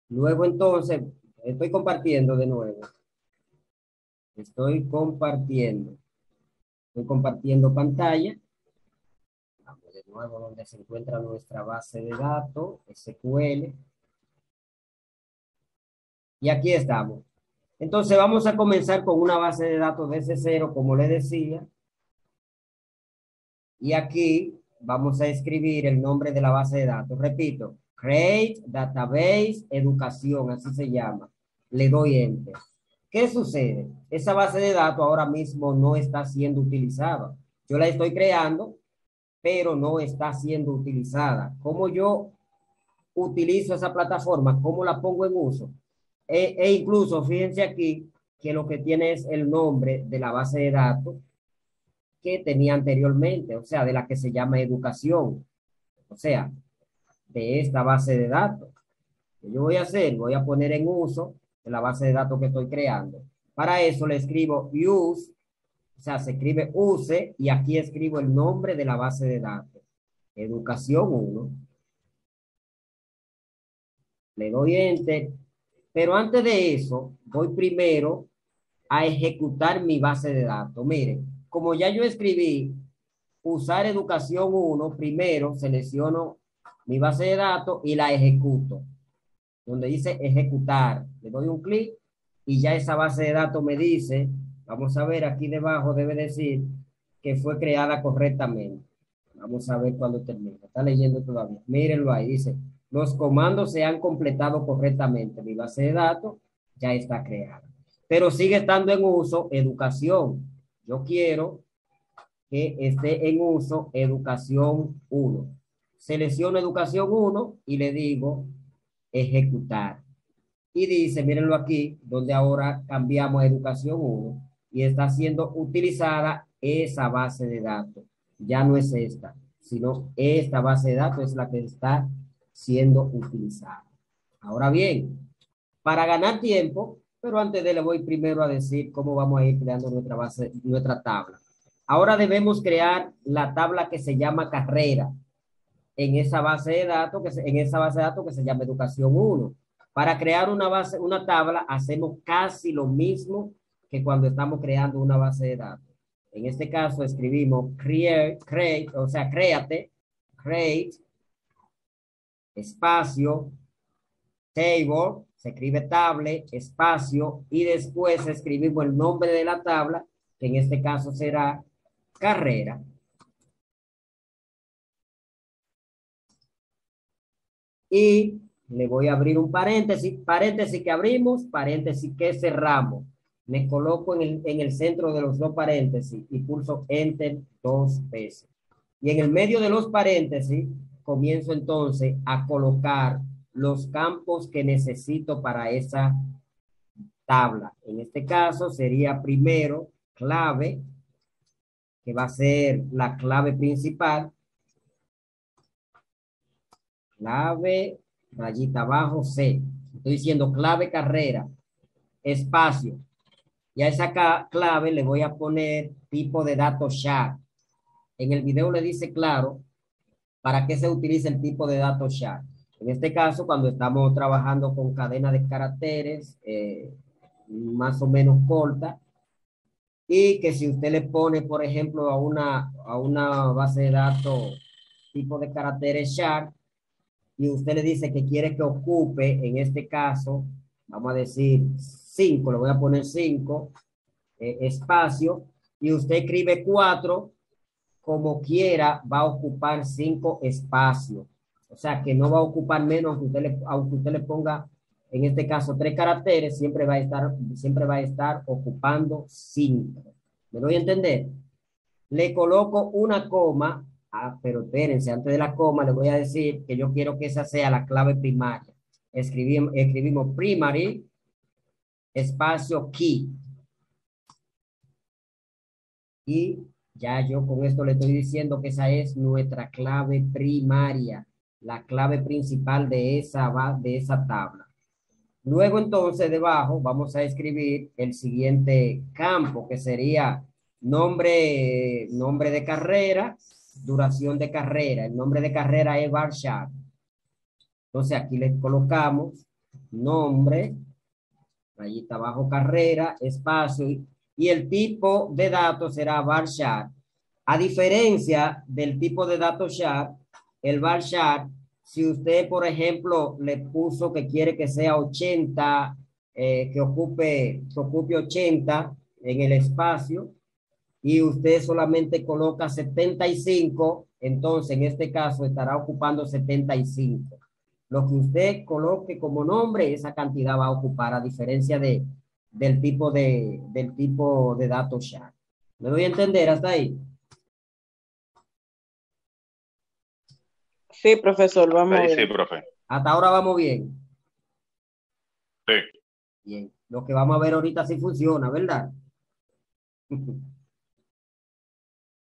Luego entonces, estoy compartiendo de nuevo. Estoy compartiendo. Estoy compartiendo pantalla. Vamos de nuevo donde se encuentra nuestra base de datos, SQL. Y aquí estamos. Entonces vamos a comenzar con una base de datos desde cero, como les decía. Y aquí vamos a escribir el nombre de la base de datos. Repito, Create Database Educación, así se llama. Le doy Enter. ¿Qué sucede? Esa base de datos ahora mismo no está siendo utilizada. Yo la estoy creando, pero no está siendo utilizada. ¿Cómo yo utilizo esa plataforma? ¿Cómo la pongo en uso? Incluso, fíjense aquí que lo que tiene es el nombre de la base de datos que tenía anteriormente, o sea, de la que se llama educación, o sea, de esta base de datos. ¿Qué yo voy a hacer? Voy a poner en uso de la base de datos que estoy creando. Para eso le escribo use, o sea, se escribe use y aquí escribo el nombre de la base de datos. Educación 1. Le doy enter. Pero antes de eso, voy primero a ejecutar mi base de datos. Miren, como ya yo escribí usar educación 1, primero selecciono mi base de datos y la ejecuto. Donde dice ejecutar, le doy un clic y ya esa base de datos me dice, vamos a ver aquí debajo debe decir que fue creada correctamente. Vamos a ver cuando termine. Está leyendo todavía. Mírenlo ahí, dice, los comandos se han completado correctamente. Mi base de datos ya está creada. Pero sigue estando en uso educación. Yo quiero que esté en uso educación 1. Selecciono educación 1 y le digo ejecutar. Y dice, mírenlo aquí, donde ahora cambiamos a educación 1 y está siendo utilizada esa base de datos. Ya no es esta, sino esta base de datos es la que está siendo utilizada. Ahora bien, para ganar tiempo, pero antes de le voy primero a decir cómo vamos a ir creando nuestra base, nuestra tabla. Ahora debemos crear la tabla que se llama carrera en esa base de datos en esa base de datos que se llama educación 1. Para crear una tabla hacemos casi lo mismo que cuando estamos creando una base de datos. En este caso escribimos create, o sea, create, espacio, table, se escribe table, espacio, y después escribimos el nombre de la tabla, que en este caso será carrera. Y le voy a abrir un paréntesis, paréntesis que abrimos, paréntesis que cerramos. Me coloco en el centro de los dos paréntesis y pulso Enter 2 veces. Y en el medio de los paréntesis comienzo entonces a colocar los campos que necesito para esa tabla. En este caso sería primero clave, que va a ser la clave principal. Clave, rayita abajo, C. Estoy diciendo clave carrera, espacio. Y a esa clave le voy a poner tipo de datos SHA. En el video le dice claro para qué se utiliza el tipo de datos SHA. En este caso, cuando estamos trabajando con cadena de caracteres más o menos corta, y que si usted le pone, por ejemplo, a una base de datos tipo de caracteres SHA, y usted le dice que quiere que ocupe, en este caso, vamos a decir 5, le voy a poner 5, espacio, y usted escribe 4, como quiera, va a ocupar 5 espacios. O sea, que no va a ocupar menos, aunque usted le ponga, en este caso, 3 caracteres, siempre va a estar ocupando 5. ¿Me doy a entender? Le coloco una coma. Pero espérense, antes de la coma le voy a decir que yo quiero que esa sea la clave primaria. Escribimos primary, espacio key. Y ya yo con esto le estoy diciendo que esa es nuestra clave primaria, la clave principal de esa tabla. Luego entonces debajo vamos a escribir el siguiente campo, que sería nombre de carrera, duración de carrera. El nombre de carrera es bar chart. Entonces aquí le colocamos nombre, rayita abajo carrera, espacio, y el tipo de datos será varchar. A diferencia del tipo de datos char, el varchar, si usted, por ejemplo, le puso que quiere que sea 80, que ocupe 80 en el espacio, y usted solamente coloca 75, entonces en este caso estará ocupando 75. Lo que usted coloque como nombre, esa cantidad va a ocupar, a diferencia del tipo de datos char. ¿Me doy a entender hasta ahí? Sí, profesor, Hasta vamos ahí sí, bien. profe. Hasta ahora vamos bien. Sí. Bien. Lo que vamos a ver ahorita sí funciona, ¿verdad?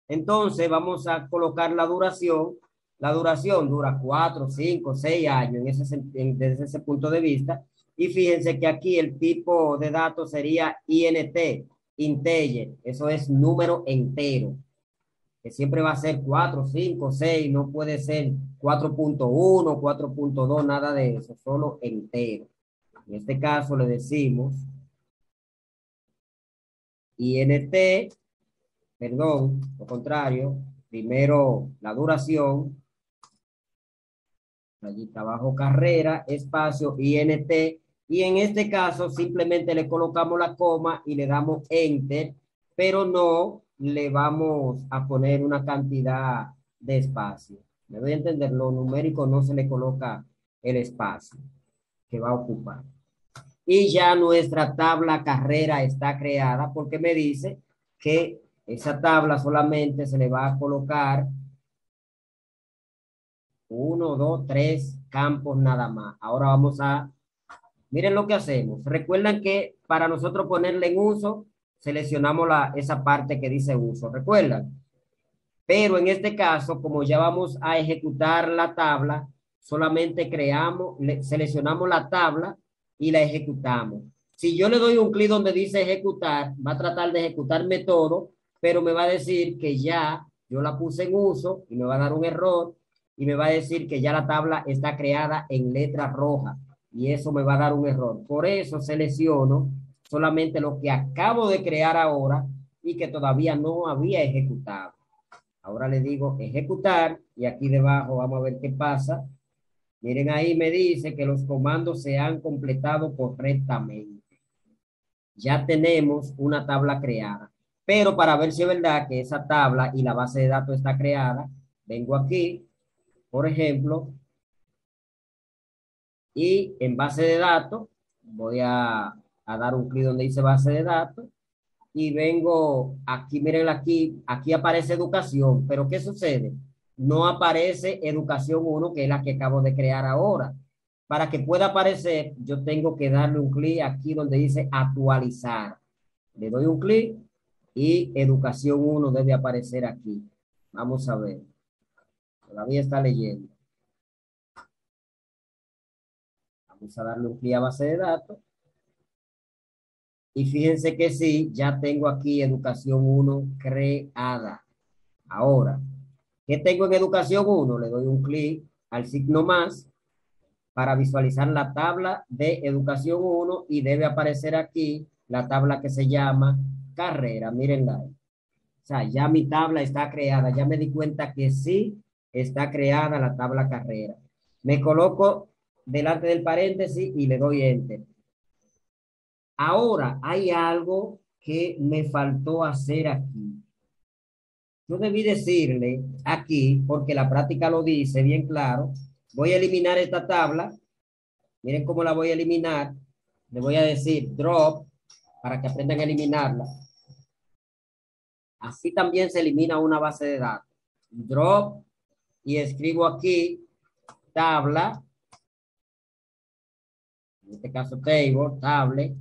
Entonces vamos a colocar la duración. La duración dura 4, 5, 6 años desde ese punto de vista. Y fíjense que aquí el tipo de datos sería INT, integer. Eso es número entero, que siempre va a ser 4, 5, 6. No puede ser 4.1, 4.2, nada de eso, solo entero. En este caso le decimos INT, perdón, lo contrario, primero la duración, rayita abajo carrera, espacio, INT, y en este caso simplemente le colocamos la coma y le damos enter, pero no le vamos a poner una cantidad de espacio. Me voy a entender, lo numérico no se le coloca el espacio que va a ocupar. Y ya nuestra tabla carrera está creada porque me dice que esa tabla solamente se le va a colocar uno, dos, tres campos nada más. Ahora miren lo que hacemos. Recuerdan que para nosotros ponerle en uso, seleccionamos esa parte que dice uso. ¿Recuerdan? Pero en este caso, como ya vamos a ejecutar la tabla, solamente seleccionamos la tabla y la ejecutamos. Si yo le doy un clic donde dice ejecutar, va a tratar de ejecutarme todo, pero me va a decir que ya yo la puse en uso y me va a dar un error y me va a decir que ya la tabla está creada en letra roja y eso me va a dar un error. Por eso selecciono solamente lo que acabo de crear ahora y que todavía no había ejecutado. Ahora le digo ejecutar y aquí debajo vamos a ver qué pasa. Miren ahí me dice que los comandos se han completado correctamente. Ya tenemos una tabla creada. Pero para ver si es verdad que esa tabla y la base de datos está creada, vengo aquí, por ejemplo, y en base de datos voy a dar un clic donde dice base de datos y vengo aquí, miren aquí aparece educación, pero ¿qué sucede? No aparece educación uno que es la que acabo de crear ahora. Para que pueda aparecer, yo tengo que darle un clic aquí donde dice actualizar. Le doy un clic y educación uno debe aparecer aquí. Vamos a ver. Todavía está leyendo. Vamos a darle un clic a base de datos. Y fíjense que sí, ya tengo aquí educación uno creada. Ahora, ¿qué tengo en educación uno? Le doy un clic al signo más para visualizar la tabla de educación uno y debe aparecer aquí la tabla que se llama carrera. Mírenla ahí. O sea, ya mi tabla está creada. Ya me di cuenta que sí está creada la tabla carrera. Me coloco delante del paréntesis y le doy enter. Ahora, hay algo que me faltó hacer aquí. Yo debí decirle aquí, porque la práctica lo dice bien claro, voy a eliminar esta tabla. Miren cómo la voy a eliminar. Le voy a decir drop para que aprendan a eliminarla. Así también se elimina una base de datos. Drop y escribo aquí tabla, en este caso table, table.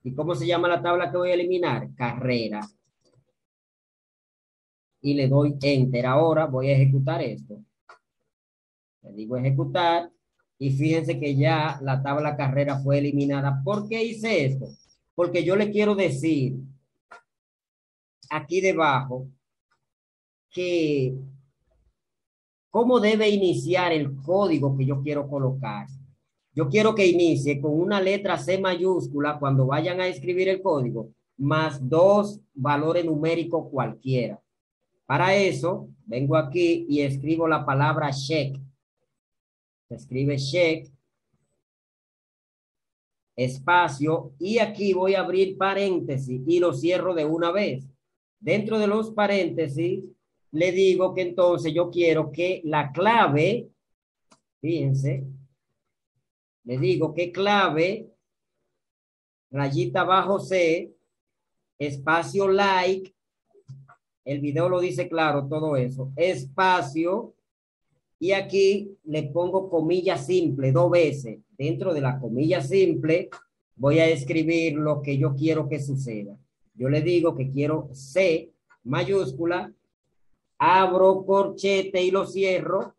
¿Y cómo se llama la tabla que voy a eliminar? Carrera. Y le doy enter. Ahora voy a ejecutar esto. Le digo ejecutar y fíjense que ya la tabla carrera fue eliminada. ¿Por qué hice esto? Porque yo le quiero decir aquí debajo que cómo debe iniciar el código que yo quiero colocar. Yo quiero que inicie con una letra C mayúscula cuando vayan a escribir el código, más dos valores numéricos cualquiera. Para eso, vengo aquí y escribo la palabra check. Se escribe check, espacio, y aquí voy a abrir paréntesis y lo cierro de una vez. Dentro de los paréntesis, le digo que entonces yo quiero que la clave, fíjense, le digo que clave, rayita bajo C, espacio like, el video lo dice claro, todo eso, espacio, y aquí le pongo comilla simple dos veces. Dentro de la comilla simple voy a escribir lo que yo quiero que suceda. Yo le digo que quiero C mayúscula, abro corchete y lo cierro.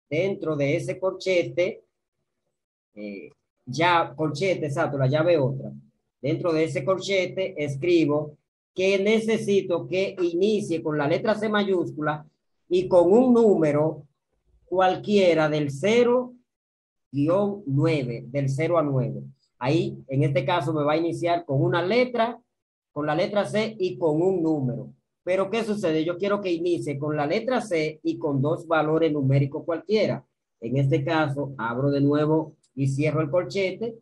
Dentro de ese corchete, ya corchete, exacto, la llave otra. Dentro de ese corchete escribo que necesito que inicie con la letra C mayúscula y con un número cualquiera del 0-9, del 0 a 9. Ahí, en este caso, me va a iniciar con una letra, con la letra C y con un número. Pero, ¿qué sucede? Yo quiero que inicie con la letra C y con dos valores numéricos cualquiera. En este caso, abro de nuevo y cierro el corchete.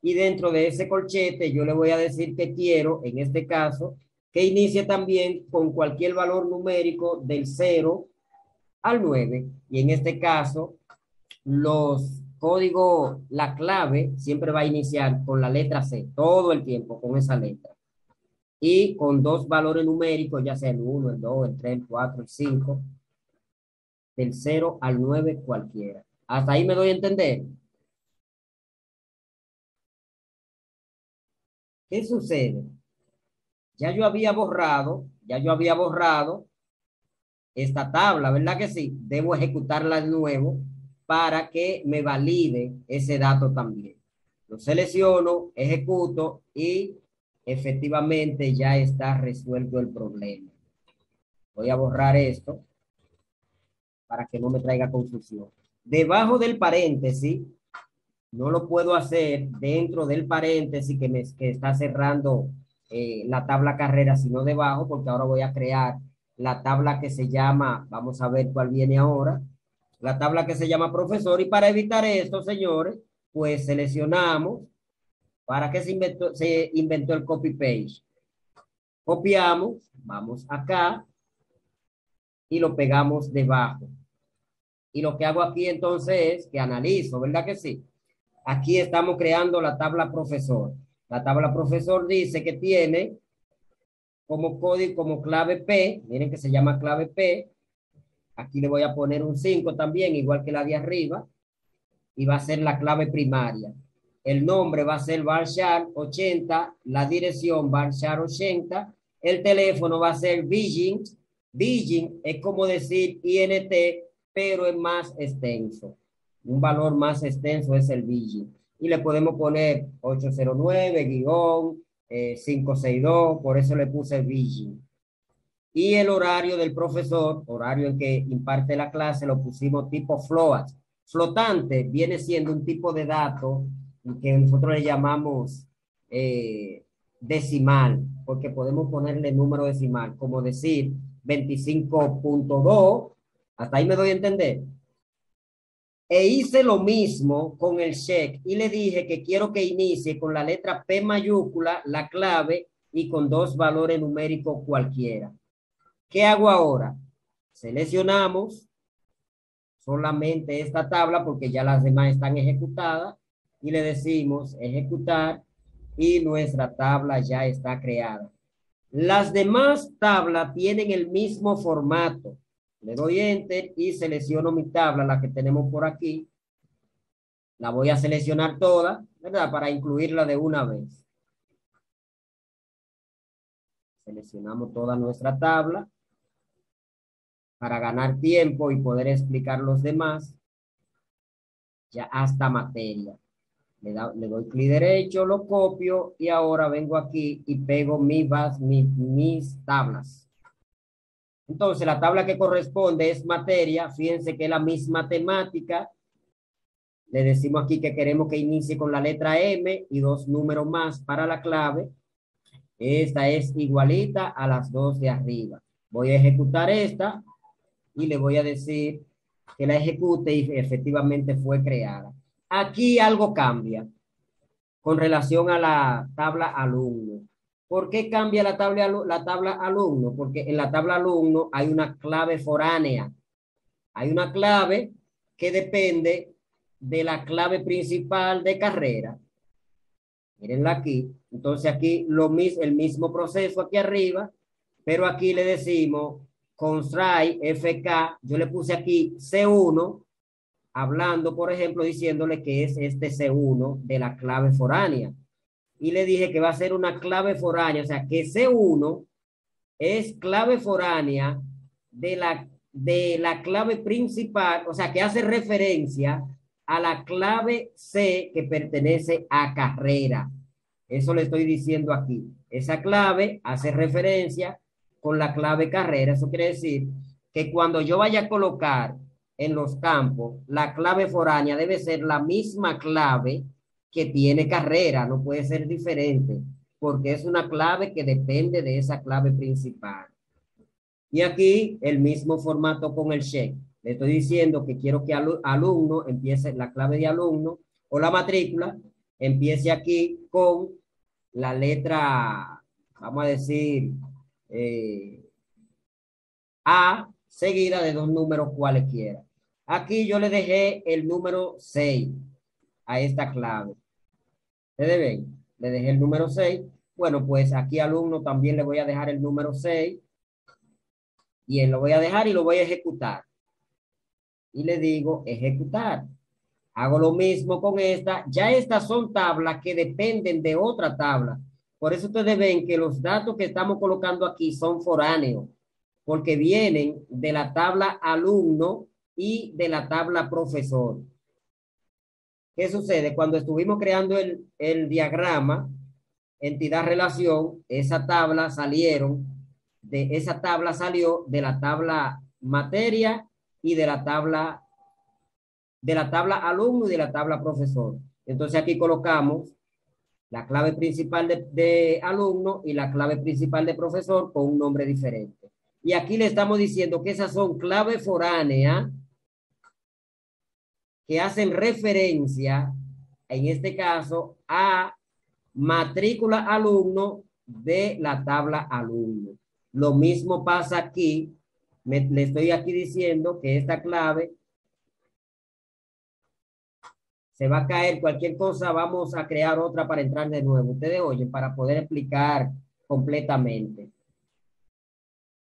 Y dentro de ese corchete, yo le voy a decir que quiero, en este caso, que inicie también con cualquier valor numérico del 0 al 9. Y en este caso, los códigos, la clave siempre va a iniciar con la letra C, todo el tiempo con esa letra. Y con dos valores numéricos, ya sea el 1, el 2, el 3, el 4, el 5, del 0 al 9 cualquiera. Hasta ahí me doy a entender. ¿Qué sucede? Ya yo había borrado esta tabla, ¿verdad que sí? Debo ejecutarla de nuevo para que me valide ese dato también. Lo selecciono, ejecuto y efectivamente ya está resuelto el problema. Voy a borrar esto para que no me traiga confusión. Debajo del paréntesis, no lo puedo hacer dentro del paréntesis que está cerrando la tabla carrera, sino debajo, porque ahora voy a crear la tabla que se llama, vamos a ver cuál viene ahora, la tabla que se llama profesor. Y para evitar esto, señores, pues seleccionamos, ¿para qué se inventó el copy paste? Copiamos, vamos acá y lo pegamos debajo. Y lo que hago aquí entonces es que analizo, ¿verdad que sí? Aquí estamos creando la tabla profesor. La tabla profesor dice que tiene como código, como clave P, miren que se llama clave P. Aquí le voy a poner un 5 también, igual que la de arriba, y va a ser la clave primaria. El nombre va a ser Barshar 80, la dirección Barshar 80, el teléfono va a ser Virgin. Virgin es como decir INT, pero es más extenso. Un valor más extenso es el Virgin. Y le podemos poner 809-562, por eso le puse Virgin. Y el horario del profesor, horario en que imparte la clase, lo pusimos tipo float. Flotante viene siendo un tipo de dato que nosotros le llamamos decimal, porque podemos ponerle número decimal, como decir 25.2, hasta ahí me doy a entender. E hice lo mismo con el check y le dije que quiero que inicie con la letra P mayúscula, la clave, y con dos valores numéricos cualquiera. ¿Qué hago ahora? Seleccionamos solamente esta tabla porque ya las demás están ejecutadas y le decimos ejecutar y nuestra tabla ya está creada. Las demás tablas tienen el mismo formato. Le doy enter y selecciono mi tabla, la que tenemos por aquí. La voy a seleccionar toda, ¿verdad? Para incluirla de una vez. Seleccionamos toda nuestra tabla para ganar tiempo y poder explicar los demás, ya hasta materia. Le doy clic derecho, lo copio y ahora vengo aquí y pego mis tablas. Entonces, la tabla que corresponde es materia. Fíjense que es la misma temática Le decimos aquí que queremos que inicie con la letra M y dos números más para la clave. Esta es igualita a las dos de arriba. Voy a ejecutar esta y le voy a decir que la ejecute y efectivamente fue creada. Aquí algo cambia con relación a la tabla alumno. ¿Por qué cambia la tabla alumno? Porque en la tabla alumno hay una clave foránea. Hay una clave que depende de la clave principal de carrera. Mírenla aquí. Entonces aquí el mismo proceso aquí arriba, pero aquí le decimos constraint FK. Yo le puse aquí C1, hablando, por ejemplo, diciéndole que es este C1 de la clave foránea. Y le dije que va a ser una clave foránea, o sea, que C1 es clave foránea de la clave principal, o sea, que hace referencia a la clave C que pertenece a carrera. Eso le estoy diciendo aquí. Esa clave hace referencia con la clave carrera. Eso quiere decir que cuando yo vaya a colocar en los campos, la clave foránea debe ser la misma clave que tiene carrera, no puede ser diferente, porque es una clave que depende de esa clave principal. Y aquí el mismo formato con el check. Le estoy diciendo que quiero que alumno empiece la clave de alumno o la matrícula, empiece aquí con la letra, vamos a decir, A, seguida de dos números cualesquiera. Aquí yo le dejé el número 6 a esta clave. ¿Ustedes ven? Le dejé el número 6. Bueno, pues aquí alumno también le voy a dejar el número 6. Y él lo voy a dejar y lo voy a ejecutar. Y le digo ejecutar. Hago lo mismo con esta. Ya estas son tablas que dependen de otra tabla. Por eso ustedes ven que los datos que estamos colocando aquí son foráneos, porque vienen de la tabla alumno y de la tabla profesor. ¿Qué sucede? Cuando estuvimos creando el diagrama, entidad-relación, esa tabla salió de la tabla materia y de la tabla alumno y de la tabla profesor. Entonces aquí colocamos la clave principal de alumno y la clave principal de profesor con un nombre diferente. Y aquí le estamos diciendo que esas son claves foráneas que hacen referencia, en este caso, a matrícula alumno de la tabla alumno. Lo mismo pasa aquí. Le estoy aquí diciendo que esta clave se va a caer cualquier cosa, vamos a crear otra para entrar de nuevo. Ustedes oyen, para poder explicar completamente.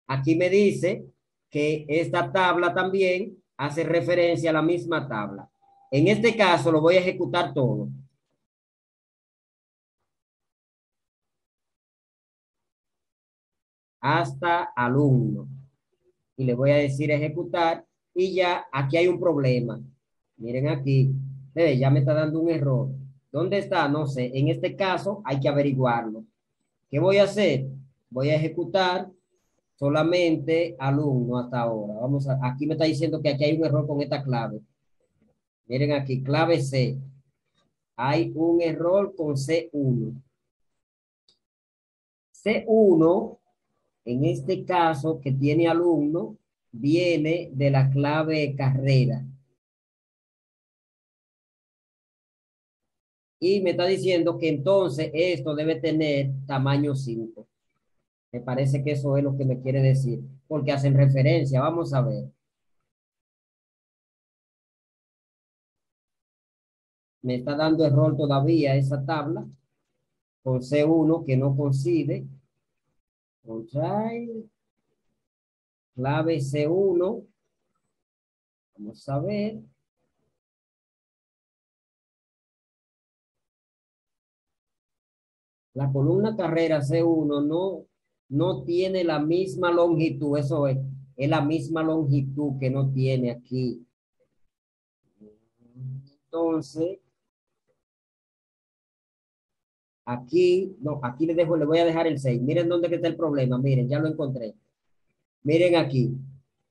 Aquí me dice que esta tabla también hace referencia a la misma tabla. En este caso lo voy a ejecutar todo. Hasta alumno. Y le voy a decir ejecutar y ya aquí hay un problema. Miren aquí, ya me está dando un error. ¿Dónde está? No sé. En este caso hay que averiguarlo. ¿Qué voy a hacer? Voy a ejecutar solamente alumno hasta ahora. Aquí me está diciendo que aquí hay un error con esta clave. Miren aquí, clave C. Hay un error con C1. C1, en este caso que tiene alumno, viene de la clave carrera. Y me está diciendo que entonces esto debe tener tamaño 5. Me parece que eso es lo que me quiere decir, porque hacen referencia. Vamos a ver. Me está dando error todavía esa tabla con C1 que no coincide. Contrae, clave C1. Vamos a ver. La columna carrera C1 no tiene la misma longitud. Eso es la misma longitud que no tiene aquí. Entonces, aquí le voy a dejar el 6. Miren dónde está el problema. Miren, ya lo encontré. Miren aquí.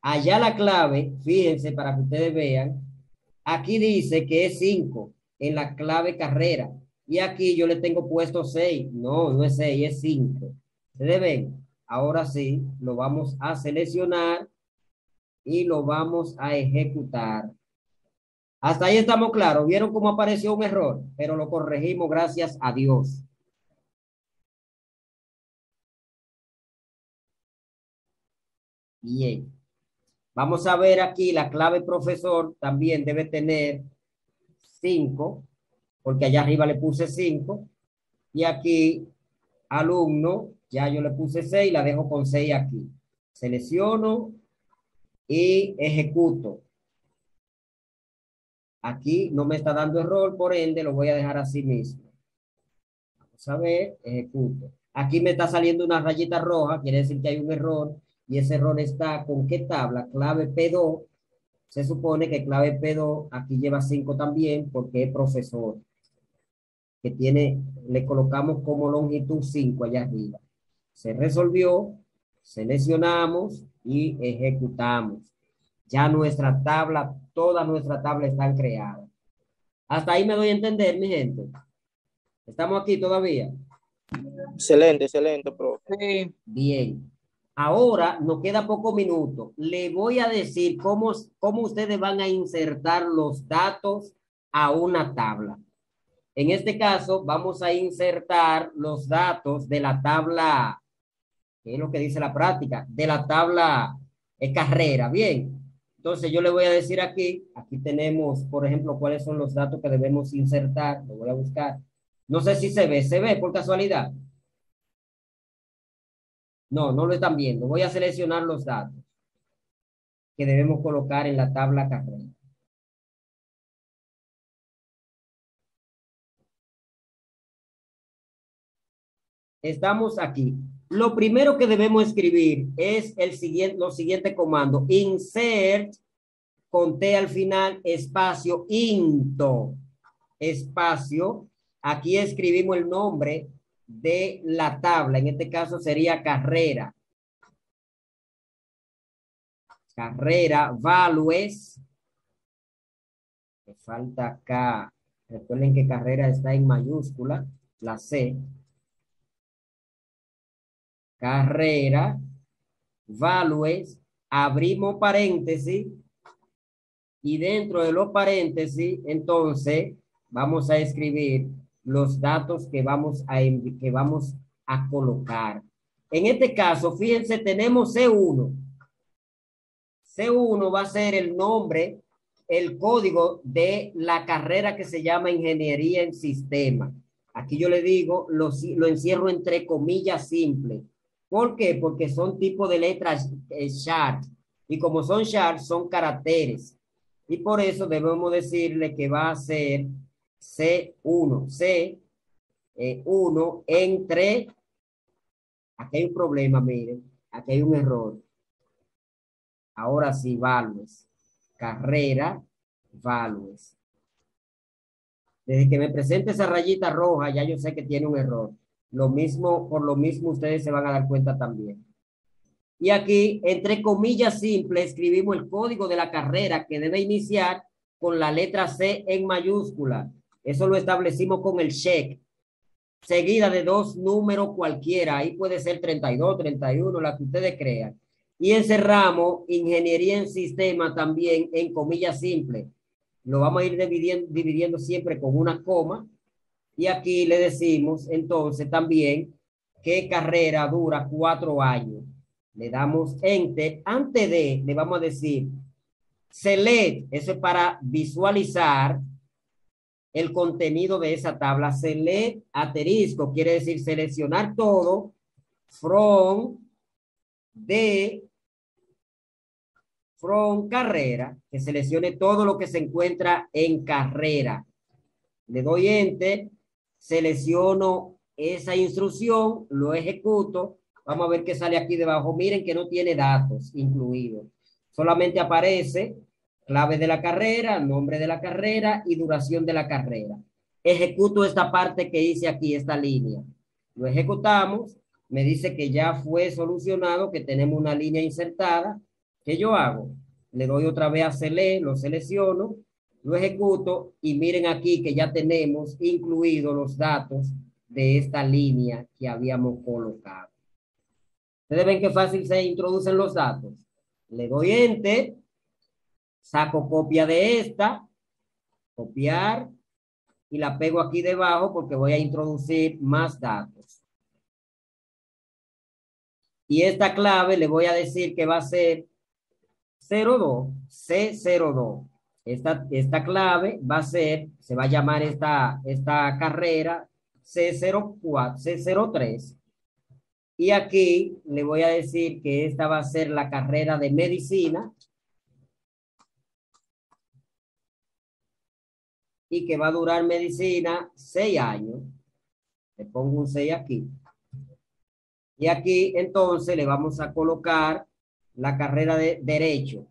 Allá la clave, fíjense para que ustedes vean, Aquí dice que es 5 en la clave carrera. Y aquí yo le tengo puesto 6. No, no es 6, es 5. ¿Ustedes ven? Ahora sí, lo vamos a seleccionar y lo vamos a ejecutar. Hasta ahí estamos claros. ¿Vieron cómo apareció un error? Pero lo corregimos gracias a Dios. Bien. Vamos a ver aquí la clave profesor. También debe tener 5, porque allá arriba le puse 5. Y aquí alumno, ya yo le puse 6, la dejo con 6 aquí. Selecciono y ejecuto. Aquí no me está dando error, por ende lo voy a dejar así mismo. Vamos a ver, ejecuto. Aquí me está saliendo una rayita roja, quiere decir que hay un error, y ese error está con qué tabla, clave P2. Se supone que clave P2 aquí lleva 5 también, porque es profesor, que tiene, le colocamos como longitud 5 allá arriba. Se resolvió, seleccionamos y ejecutamos. Ya nuestra tabla, toda nuestra tabla están creadas. Hasta ahí me doy a entender, mi gente. ¿Estamos aquí todavía? Excelente, excelente, profe. Sí. Bien. Ahora nos queda poco minuto. Le voy a decir cómo ustedes van a insertar los datos a una tabla. En este caso, vamos a insertar los datos de la tabla, que es lo que dice la práctica, de la tabla carrera. Bien. Entonces yo le voy a decir aquí tenemos, por ejemplo, cuáles son los datos que debemos insertar. Lo voy a buscar. No sé si se ve por casualidad. No, no lo están viendo. Voy a seleccionar los datos que debemos colocar en la tabla carrera. Estamos aquí. Lo primero que debemos escribir es los siguientes comandos. Insert, con T al final, espacio, into, espacio. Aquí escribimos el nombre de la tabla. En este caso sería carrera. Carrera, values. Me falta acá. Recuerden que carrera está en mayúscula, la C. Carrera, values, abrimos paréntesis y dentro de los paréntesis, entonces, vamos a escribir los datos que vamos a colocar. En este caso, fíjense, tenemos C1. C1 va a ser el nombre, el código de la carrera que se llama Ingeniería en Sistemas. Aquí yo le digo, lo encierro entre comillas simples. ¿Por qué? Porque son tipo de letras sharp. Y como son sharp, son caracteres. Y por eso debemos decirle que va a ser C1. C1 entre... Aquí hay un problema, miren. Aquí hay un error. Ahora sí, values. Carrera, values. Desde que me presente esa rayita roja, ya yo sé que tiene un error. Lo mismo, por lo mismo, ustedes se van a dar cuenta también. Y aquí, entre comillas simples, escribimos el código de la carrera que debe iniciar con la letra C en mayúscula. Eso lo establecimos con el check. Seguida de 2 números cualquiera. Ahí puede ser 32, 31, la que ustedes crean. Y encerramos ingeniería en sistema también en comillas simples. Lo vamos a ir dividiendo siempre con una coma. Y aquí le decimos entonces también que carrera dura 4 años. Le damos enter. Antes de, le vamos a decir select. Eso es para visualizar el contenido de esa tabla. Select asterisco quiere decir seleccionar todo from carrera, que seleccione todo lo que se encuentra en carrera. Le doy enter, selecciono esa instrucción, lo ejecuto. Vamos a ver qué sale aquí debajo. Miren que no tiene datos incluidos. Solamente aparece clave de la carrera, nombre de la carrera y duración de la carrera. Ejecuto esta parte que hice aquí, esta línea. Lo ejecutamos. Me dice que ya fue solucionado, que tenemos una línea insertada. ¿Qué yo hago? Le doy otra vez a select, lo selecciono Lo ejecuto y miren aquí que ya tenemos incluidos los datos de esta línea que habíamos colocado. Ustedes ven qué fácil se introducen los datos. Le doy Enter, saco copia de esta, copiar, y la pego aquí debajo porque voy a introducir más datos. Y esta clave le voy a decir que va a ser 02, C02. Esta clave va a ser, se va a llamar esta carrera C04, C03. Y aquí le voy a decir que esta va a ser la carrera de medicina y que va a durar medicina 6 años. Le pongo un 6 aquí. Y aquí entonces le vamos a colocar la carrera de derecho.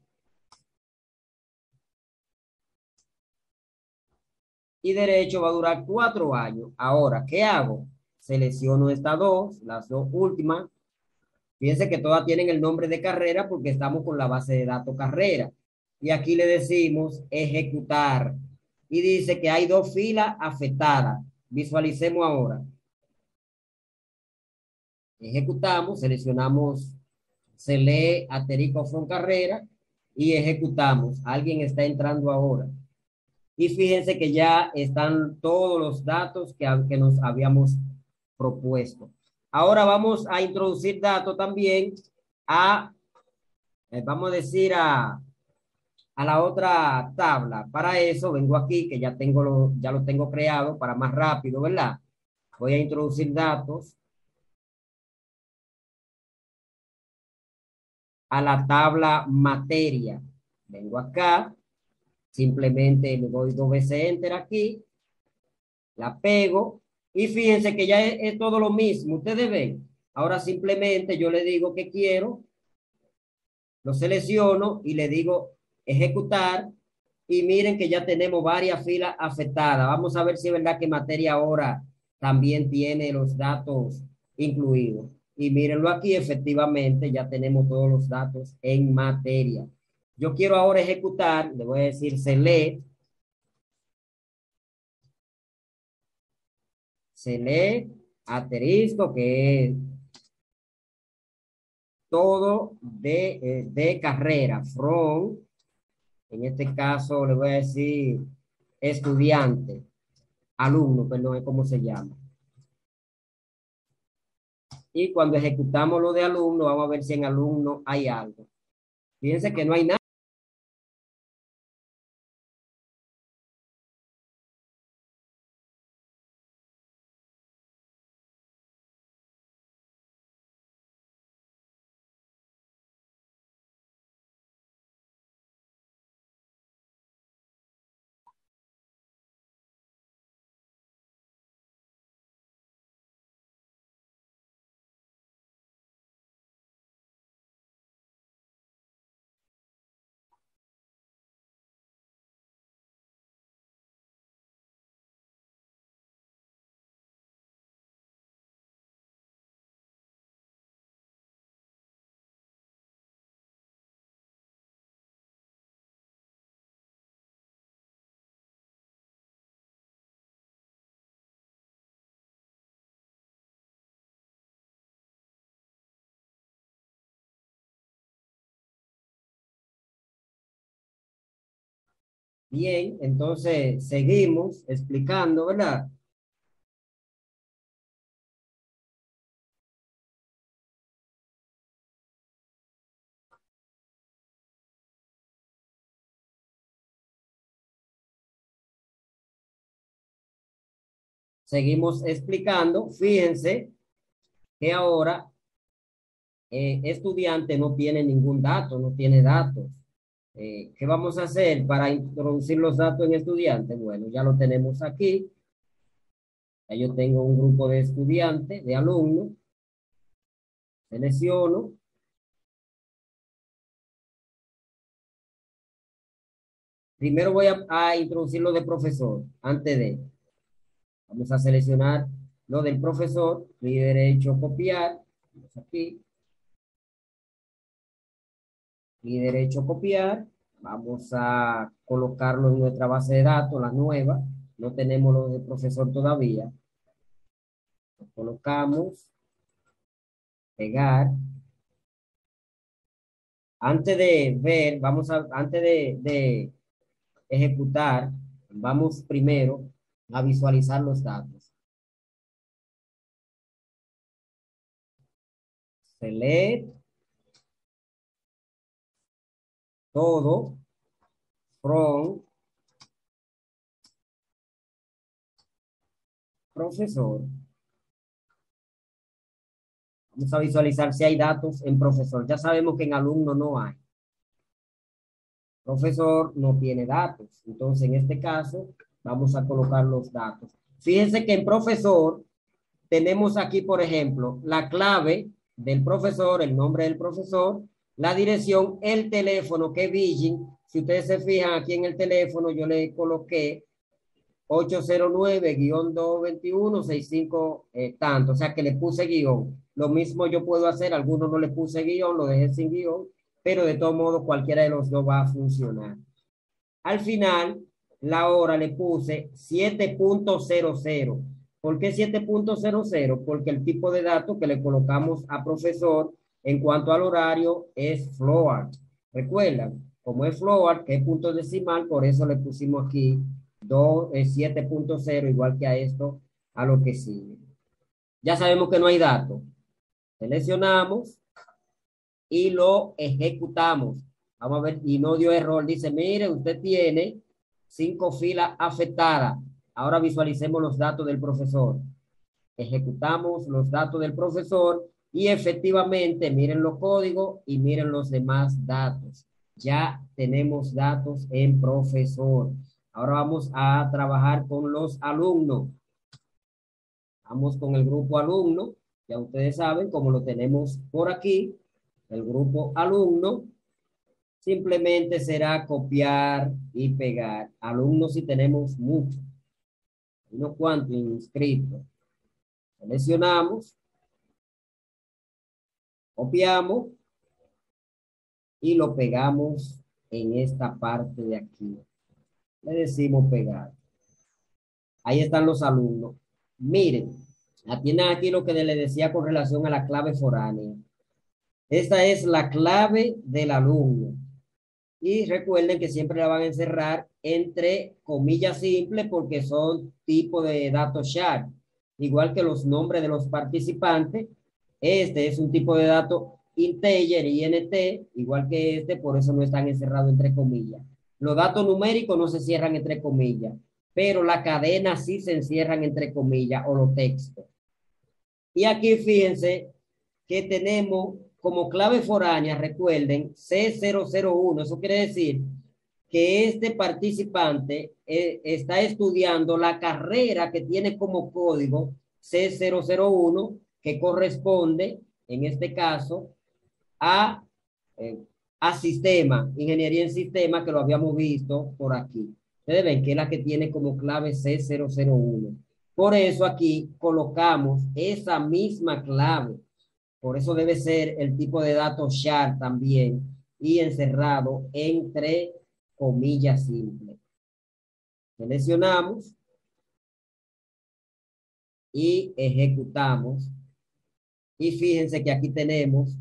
Y derecho va a durar 4 años. Ahora, ¿qué hago? Selecciono estas dos, las dos últimas. Fíjense que todas tienen el nombre de carrera porque estamos con la base de datos carrera. Y aquí le decimos ejecutar. Y dice que hay 2 filas afectadas. Visualicemos ahora. Ejecutamos, seleccionamos Select asterisco from carrera y ejecutamos. Alguien está entrando ahora. Y fíjense que ya están todos los datos que nos habíamos propuesto. Ahora vamos a introducir datos también vamos a decir a la otra tabla. Para eso vengo aquí, que ya lo tengo creado para más rápido, ¿verdad? Voy a introducir datos a la tabla materia. Vengo acá, simplemente le doy 2 veces Enter aquí, la pego y fíjense que ya es todo lo mismo. Ustedes ven, ahora simplemente yo le digo que quiero, lo selecciono y le digo ejecutar y miren que ya tenemos varias filas afectadas. Vamos a ver si es verdad que materia ahora también tiene los datos incluidos. Y mírenlo aquí, efectivamente ya tenemos todos los datos en materia. Yo quiero ahora ejecutar, le voy a decir select asterisco, que es todo de carrera, from, en este caso le voy a decir estudiante, alumno, perdón, es como se llama. Y cuando ejecutamos lo de alumno, vamos a ver si en alumno hay algo. Fíjense que no hay nada. Bien, entonces seguimos explicando, ¿verdad? Seguimos explicando. Fíjense que ahora estudiante no tiene ningún dato, no tiene datos. ¿Qué vamos a hacer para introducir los datos en estudiante? Bueno, ya lo tenemos aquí. Ya yo tengo un grupo de estudiantes, de alumnos. Selecciono. Primero voy a introducir lo de profesor, antes de. Vamos a seleccionar lo del profesor, clic derecho, copiar. Vamos aquí. Clic derecho, copiar. Vamos a colocarlo en nuestra base de datos, la nueva. No tenemos lo del profesor todavía. Lo colocamos, pegar. Antes de ver, antes de ejecutar, vamos primero a visualizar los datos. Select todo from profesor. Vamos a visualizar si hay datos en profesor. Ya sabemos que en alumno no hay. Profesor no tiene datos. Entonces, en este caso, vamos a colocar los datos. Fíjense que en profesor tenemos aquí, por ejemplo, la clave del profesor, el nombre del profesor, la dirección, el teléfono, que es Virgin. Si ustedes se fijan aquí en el teléfono, yo le coloqué 809-221-65 tanto, o sea que le puse guión. Lo mismo yo puedo hacer, algunos no le puse guión, lo dejé sin guión, pero de todo modo cualquiera de los dos va a funcionar. Al final, la hora le puse 7.00. ¿Por qué 7.00? Porque el tipo de datos que le colocamos a profesor en cuanto al horario es float. Recuerdan, como es float, que es punto decimal, por eso le pusimos aquí 7.0, igual que a esto, a lo que sigue. Ya sabemos que no hay datos. Seleccionamos y lo ejecutamos. Vamos a ver, y no dio error. Dice, mire, usted tiene 5 filas afectadas. Ahora visualicemos los datos del profesor. Ejecutamos los datos del profesor y efectivamente miren los códigos y miren los demás datos. Ya tenemos datos en profesor. Ahora vamos a trabajar con los alumnos. Vamos con el grupo alumno. Ya ustedes saben, como lo tenemos por aquí, el grupo alumno, simplemente será copiar y pegar. Alumnos si tenemos muchos, unos cuantos inscritos. Seleccionamos, copiamos y lo pegamos en esta parte de aquí. Le decimos pegar. Ahí están los alumnos. Miren, atiendan aquí lo que le decía con relación a la clave foránea. Esta es la clave del alumno. Y recuerden que siempre la van a encerrar entre comillas simples porque son tipo de datos shard. Igual que los nombres de los participantes. Este es un tipo de dato integer, INT, igual que este, por eso no están encerrados entre comillas. Los datos numéricos no se cierran entre comillas, pero la cadena sí se encierran entre comillas o los textos. Y aquí fíjense que tenemos como clave foránea, recuerden, C001. Eso quiere decir que este participante está estudiando la carrera que tiene como código C001, que corresponde, en este caso, a, sistema, ingeniería en sistema, que lo habíamos visto por aquí. Ustedes ven que es la que tiene como clave C001. Por eso aquí colocamos esa misma clave. Por eso debe ser el tipo de datos shard también y encerrado entre comillas simples. Seleccionamos y ejecutamos. Y fíjense que aquí tenemos,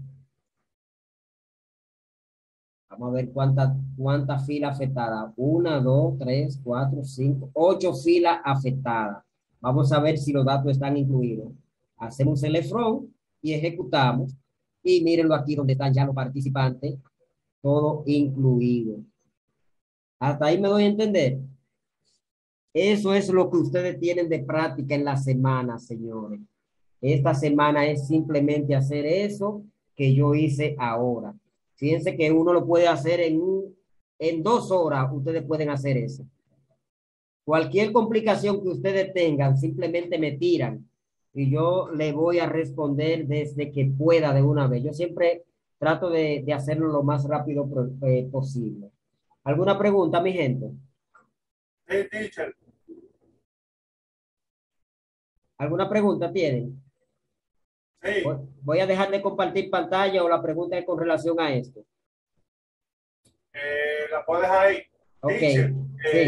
vamos a ver cuántas filas afectadas. 1, 2, 3, 4, 5, 8 filas afectadas. Vamos a ver si los datos están incluidos. Hacemos el from y ejecutamos. Y mírenlo aquí donde están ya los participantes. Todo incluido. Hasta ahí me doy a entender. Eso es lo que ustedes tienen de práctica en la semana, señores. Esta semana es simplemente hacer eso que yo hice ahora. Fíjense que uno lo puede hacer en 2 horas, ustedes pueden hacer eso. Cualquier complicación que ustedes tengan, simplemente me tiran y yo le voy a responder desde que pueda de una vez. Yo siempre trato de hacerlo lo más rápido posible. ¿Alguna pregunta, mi gente? Hey, teacher. ¿Alguna pregunta tienen? Sí. Voy a dejar de compartir pantalla o la pregunta es con relación a esto. La puedes ahí. Ok, Teacher, sí,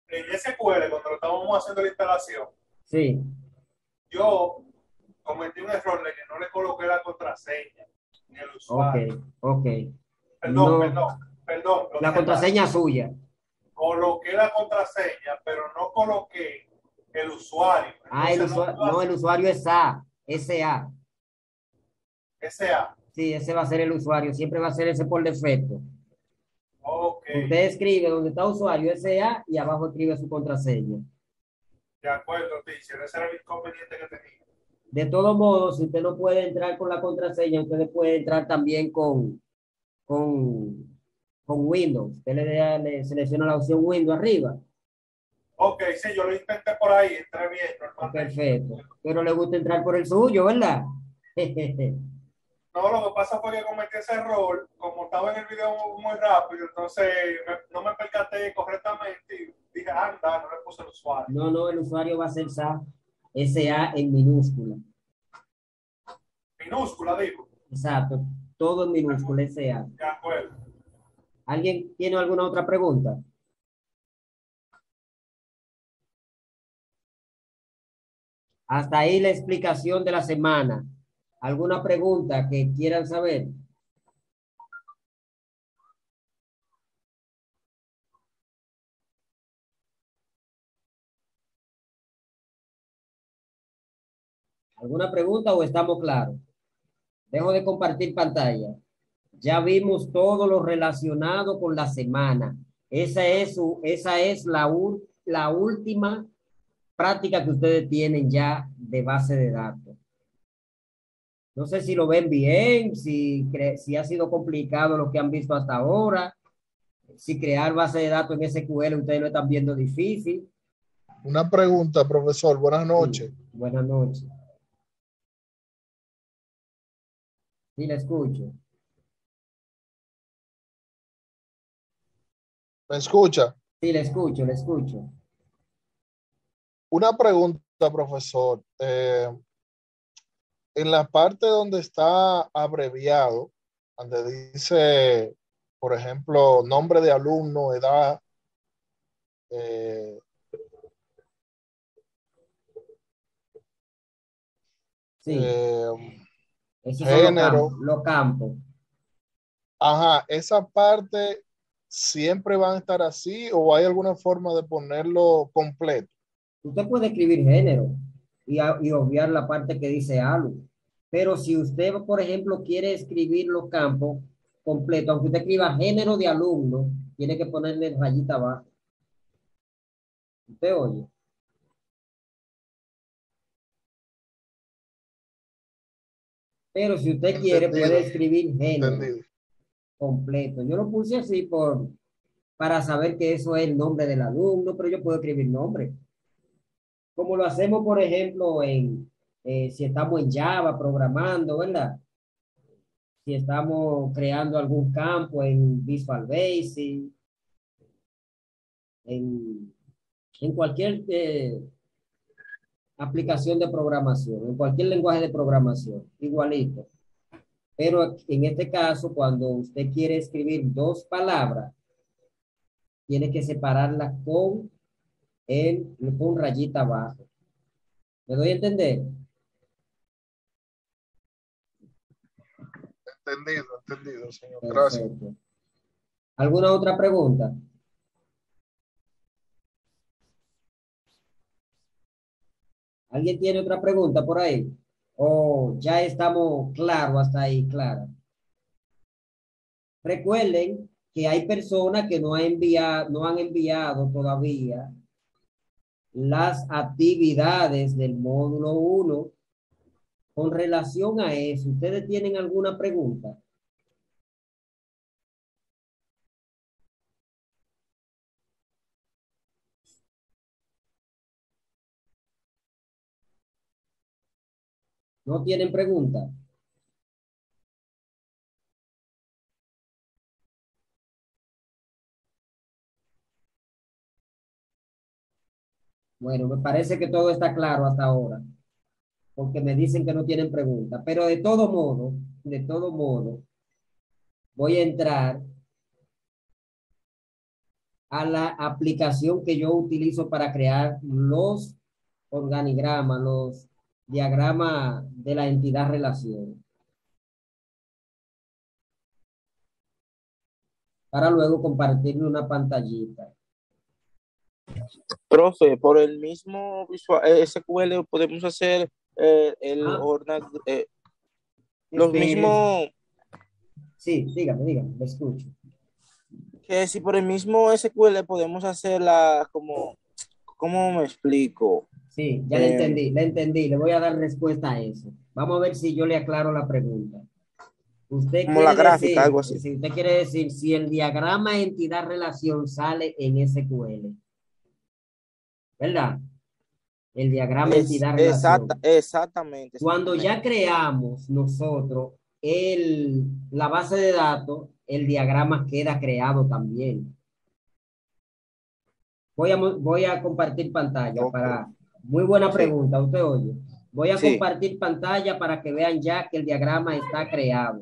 en SQL, cuando lo estábamos haciendo la instalación, sí, yo cometí un error de que no le coloqué la contraseña ni el ok, usuario. ok. Perdón, No, perdón, perdón, lo la dije mal. contraseña suya. Coloqué la contraseña, pero no coloqué el usuario. Ah, el Entonces no usuario, puedo no, hacer el usuario es A, SA. SA. Sí, ese va a ser el usuario, siempre va a ser ese por defecto. Ok, Usted escribe donde está usuario SA y abajo escribe su contraseña. de acuerdo, teacher. Ese era el inconveniente que tenía. De todos modos, si usted no puede entrar con la contraseña, usted puede entrar también con, con Windows. Usted le selecciona la opción Windows arriba. Ok, sí, yo lo intenté por ahí, entré bien, normalmente. Perfecto. Pero le gusta entrar por el suyo, ¿verdad? No, lo que pasa fue que cometí ese error, como estaba en el video muy rápido, entonces no me percaté correctamente y dije, anda, no le puse el usuario. No, no, el usuario va a ser SA en minúscula. Minúscula, digo. Exacto. Todo en minúscula, SA. De acuerdo. ¿Alguien tiene alguna otra pregunta? Hasta ahí la explicación de la semana. ¿Alguna pregunta que quieran saber? ¿Alguna pregunta o estamos claros? Dejo de compartir pantalla. Ya vimos todo lo relacionado con la semana. Esa es la última práctica que ustedes tienen ya de base de datos. No sé si lo ven bien, si ha sido complicado lo que han visto hasta ahora, si crear base de datos en SQL ustedes lo están viendo difícil. Una pregunta, profesor. Buenas Sí, noches. buenas noches. Sí, le escucho. ¿Me escucha? Sí, le escucho, le escucho. Una pregunta, profesor. En la parte donde está abreviado, donde dice, por ejemplo, nombre de alumno, edad, eh, Sí, eh, esos son género, los campos. ajá, esa parte siempre van a estar así o hay alguna forma de ponerlo completo. Usted puede escribir género y obviar la parte que dice ALU. Pero si usted, por ejemplo, quiere escribir los campos completos, aunque usted escriba género de alumno, tiene que ponerle rayita abajo. ¿Usted oye? Pero si usted quiere, puede Entendido, escribir género entendido. completo. Yo lo puse así para saber que eso es el nombre del alumno, pero yo puedo escribir nombre. Como lo hacemos, por ejemplo, si estamos en Java programando, ¿verdad? Si estamos creando algún campo en Visual Basic, en, en cualquier aplicación de programación, en cualquier lenguaje de programación, igualito. Pero en este caso, cuando usted quiere escribir dos palabras, tiene que separarlas con rayita abajo. ¿Me doy a entender? Entendido, entendido, señor. Gracias. Perfecto. ¿Alguna otra pregunta? ¿Alguien tiene otra pregunta por ahí? ¿O ya estamos claros hasta ahí, Clara? Recuerden que hay personas que no han enviado todavía las actividades del módulo 1. Con relación a eso, ¿ustedes tienen alguna pregunta? ¿No tienen pregunta? Bueno, me parece que todo está claro hasta ahora, porque me dicen que no tienen pregunta, pero de todo modo, voy a entrar a la aplicación que yo utilizo para crear los organigramas, los diagramas de la entidad relación, para luego compartirle una pantallita. Profe, por el mismo SQL podemos hacer los mismos, Sí, dígame, me escucho. que si por el mismo SQL podemos hacerla como, ¿cómo me explico? Sí, ya le entendí, le voy a dar respuesta a eso. Vamos a ver si yo le aclaro la pregunta. Usted Como la quiere gráfica, decir, algo así. si usted quiere decir si el diagrama entidad-relación sale en SQL, ¿verdad? El diagrama entidad-relación. Exactamente. Cuando ya creamos nosotros la base de datos, el diagrama queda creado también. Voy a compartir pantalla Okay. muy buena Sí. pregunta, usted oye. Voy a Sí. compartir pantalla para que vean ya que el diagrama está creado.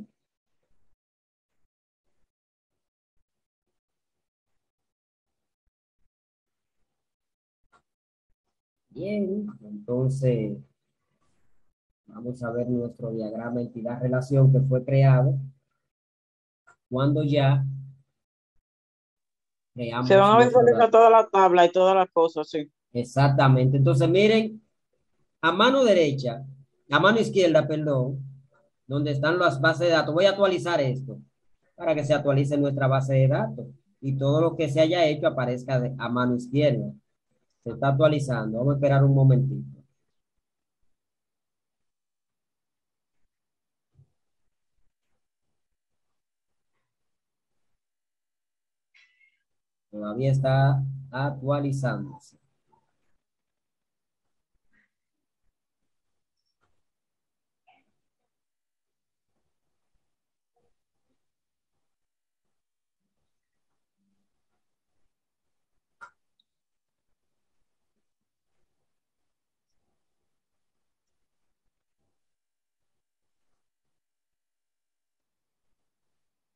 Bien, entonces vamos a ver nuestro diagrama entidad-relación que fue creado cuando ya creamos Se van a nuestro visualizar dato. toda la tabla y todas las cosas, sí. Exactamente. Entonces, miren, a mano derecha, a mano izquierda, perdón, donde están las bases de datos. Voy a actualizar esto para que se actualice nuestra base de datos y todo lo que se haya hecho aparezca a mano izquierda. Se está actualizando. Vamos a esperar un momentito. Todavía está actualizándose.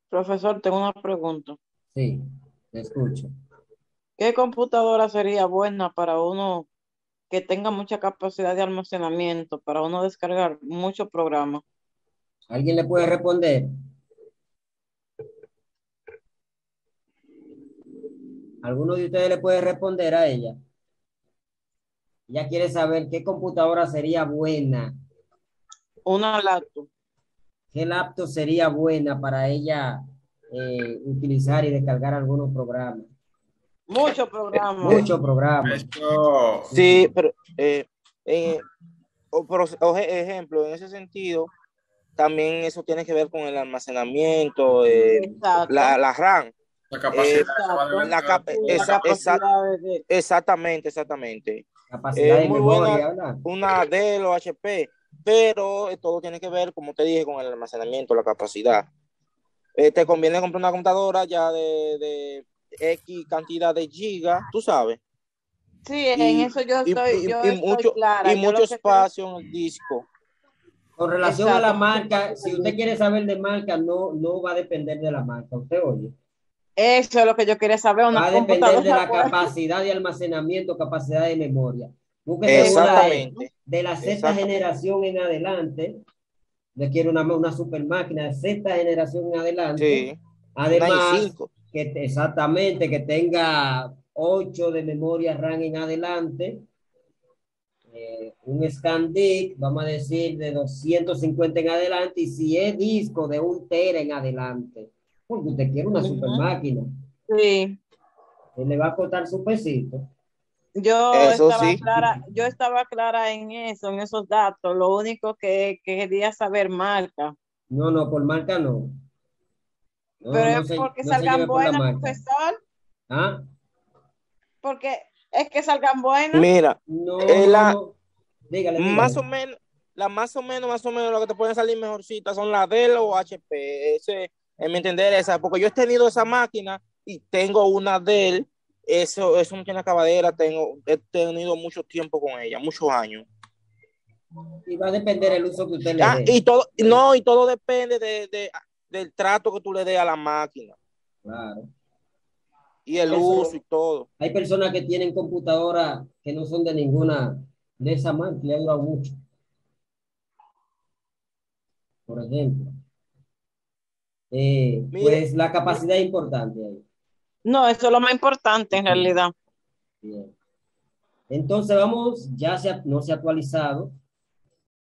Profesor, tengo una pregunta. Sí, te escucho. ¿Qué computadora sería buena para uno que tenga mucha capacidad de almacenamiento, para uno descargar muchos programas? ¿Alguien le puede responder? ¿Alguno de ustedes le puede responder a ella? Ella quiere saber qué computadora sería buena, Una laptop. qué laptop sería buena para ella utilizar y descargar algunos programas. Muchos programas. Muchos programas. Sí, pero ejemplo, en ese sentido, también eso tiene que ver con el almacenamiento, Exacto. la RAM. La capacidad. Exactamente. Capacidad de Muy memoria, buena ¿verdad? una Dell o HP, pero todo tiene que ver, como te dije, con el almacenamiento, la capacidad. Te conviene comprar una computadora ya de X cantidad de gigas, tú sabes. Sí, en eso yo estoy clara. Y mucho espacio en el disco. Con relación a la Exacto. marca, si usted quiere saber de marca, no va a depender de la marca. Usted oye. Eso es lo que yo quería saber. Va a depender de la capacidad de almacenamiento, capacidad de memoria. Búsquese una de la sexta generación en adelante. Le quiero una super máquina de sexta generación en adelante. Sí. Además, exactamente, que tenga 8 de memoria RAM en adelante. Un ScanDisk, vamos a decir, de 250 en adelante. Y si es disco, de 1 tera en adelante. Porque usted quiere una super máquina. Sí. Le va a costar su pesito. Yo estaba clara en eso, en esos datos. Lo único que quería saber marca. No, por marca no. Pero es porque salgan buenas, profesor. ¿Ah? Porque es que salgan buenas. Mira, Dígale. más o menos lo que te pueden salir mejorcitas son las Dell o HP. En mi entender, esa, porque yo he tenido esa máquina y tengo una Dell. Eso no tiene acabadera. He tenido mucho tiempo con ella, muchos años. Y va a depender el uso que usted le dé. Y todo depende del trato que tú le des a la máquina Claro. y el Eso. uso y todo. Hay personas que tienen computadoras que no son de ninguna de esas marcas, le ha durado mucho. Por ejemplo. Mire, Pues la capacidad es importante ahí. No, eso es lo más importante en realidad. Bien. Entonces vamos, no se ha actualizado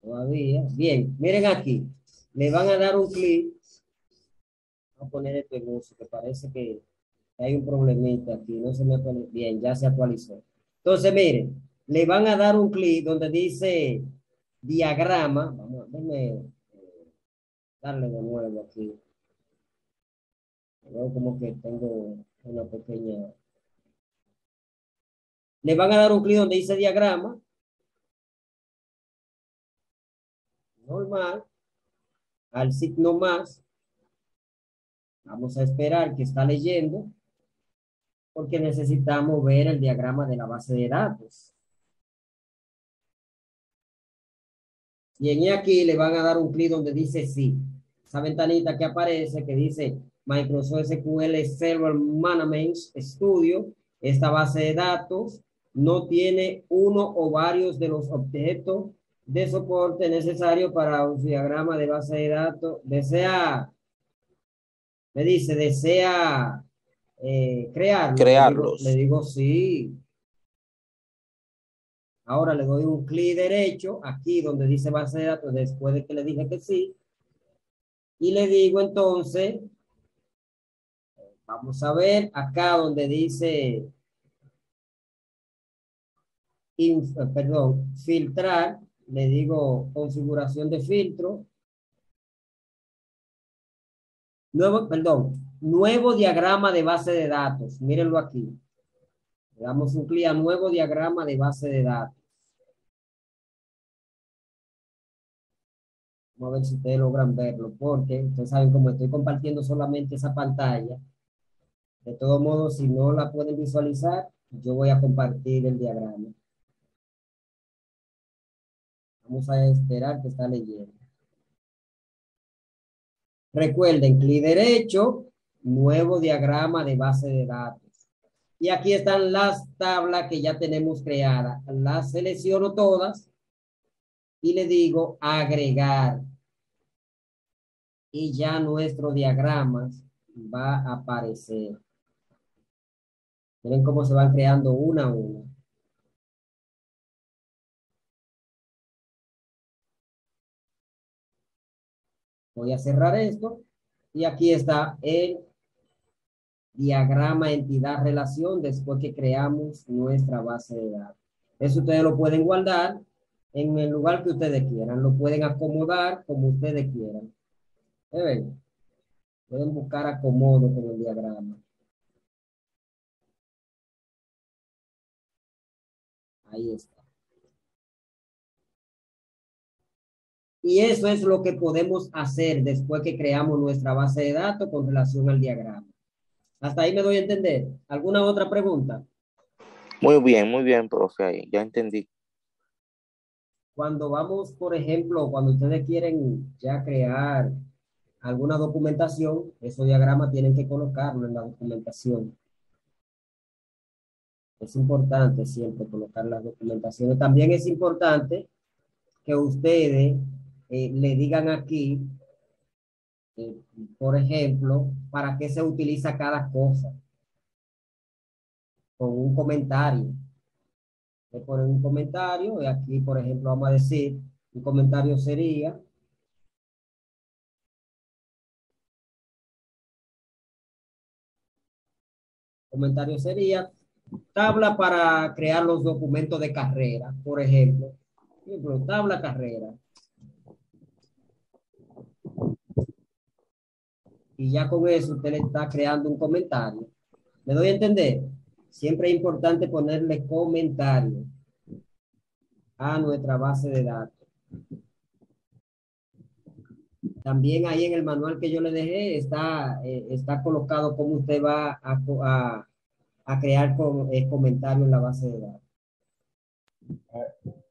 todavía. Bien, miren aquí. Le van a dar un clic. Voy a poner esto en uso, que parece que hay un problemita aquí. No se me pone bien, ya se actualizó. Entonces, miren, le van a dar un clic donde dice diagrama. Vamos, déjenme darle de nuevo aquí. Veo como que tengo una pequeña. Le van a dar un clic donde dice diagrama. Normal. Al signo más. Vamos a esperar que está leyendo porque necesitamos ver el diagrama de la base de datos. Y en aquí le van a dar un clic donde dice sí. Esa ventanita que aparece que dice Microsoft SQL Server Management Studio. Esta base de datos no tiene uno o varios de los objetos de soporte necesarios para un diagrama de base de datos. Desea crearlo. crearlos. Le digo sí. Ahora le doy un clic derecho aquí donde dice base de datos después de que le dije que sí. Y le digo entonces, vamos a ver acá donde dice, filtrar, le digo configuración de filtro. Nuevo diagrama de base de datos. Mírenlo aquí. Le damos un clic a nuevo diagrama de base de datos. Vamos a ver si ustedes logran verlo, porque ustedes saben cómo estoy compartiendo solamente esa pantalla. De todos modos, si no la pueden visualizar, yo voy a compartir el diagrama. Vamos a esperar que está leyendo. Recuerden, clic derecho, nuevo diagrama de base de datos. Y aquí están las tablas que ya tenemos creadas. Las selecciono todas y le digo agregar. Y ya nuestro diagrama va a aparecer. Miren cómo se van creando una a una. Voy a cerrar esto. Y aquí está el diagrama entidad relación después que creamos nuestra base de datos. Eso ustedes lo pueden guardar en el lugar que ustedes quieran. Lo pueden acomodar como ustedes quieran. ¿Ven? Pueden buscar acomodo con el diagrama. Ahí está. Y eso es lo que podemos hacer después que creamos nuestra base de datos con relación al diagrama. Hasta ahí me doy a entender. ¿Alguna otra pregunta? Muy bien, profe, ahí, ya entendí. Cuando vamos, por ejemplo, cuando ustedes quieren ya crear alguna documentación, esos diagramas tienen que colocarlo en la documentación. Es importante siempre colocar las documentaciones. También es importante que ustedes le digan aquí, por ejemplo, para qué se utiliza cada cosa, con un comentario. Le ponen un comentario y aquí, por ejemplo, vamos a decir, un comentario sería, tabla para crear los documentos de carrera, por ejemplo. Tabla carrera. Y ya con eso usted le está creando un comentario. ¿Me doy a entender? Siempre es importante ponerle comentario a nuestra base de datos. También ahí en el manual que yo le dejé está colocado cómo usted va a crear comentarios en la base de datos.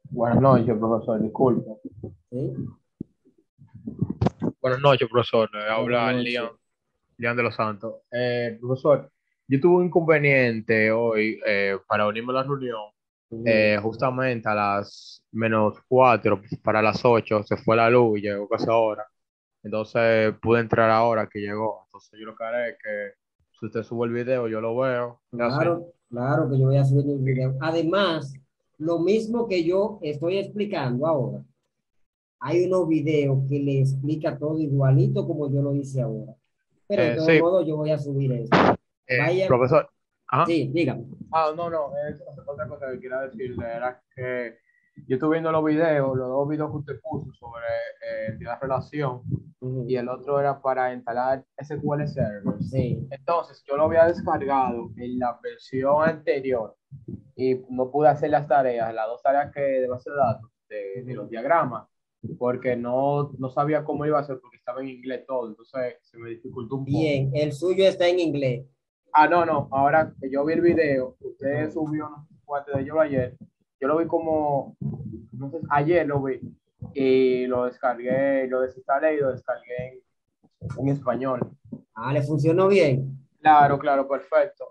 Buenas noches, profesor, disculpe. ¿Sí? Buenas noches, profesor. Le Buenas habla noches. León de los Santos. Profesor, yo tuve un inconveniente hoy para unirme a la reunión. Justamente a las -4, para las 8, se fue la luz y llegó casi ahora. Entonces pude entrar ahora que llegó. Entonces yo lo que haré es que si usted sube el video, yo lo veo. ¿Es así? Claro, claro que yo voy a subir el video. Además, lo mismo que yo estoy explicando ahora, hay unos videos que le explica todo igualito como yo lo hice ahora. Pero de todos Sí, modos, yo voy a subir esto. Vaya, profesor. Ajá. sí, dígame. No, es otra cosa que quería decirle era que yo estuve viendo los videos, los dos videos que usted puso sobre la relación y el otro era para instalar SQL Server. Sí. Entonces, yo lo había descargado en la versión anterior y no pude hacer las tareas, las dos tareas que de base de datos, de los diagramas, porque no sabía cómo iba a ser porque estaba en inglés todo, entonces se me dificultó un poco. Bien, el suyo está en inglés. No, ahora que yo vi el video, usted subió, no sé cuánto de yo ayer, yo lo vi como, no sé, ayer lo vi y lo descargué, lo desinstalé y lo descargué en español. Ah, le funcionó bien. Claro, perfecto.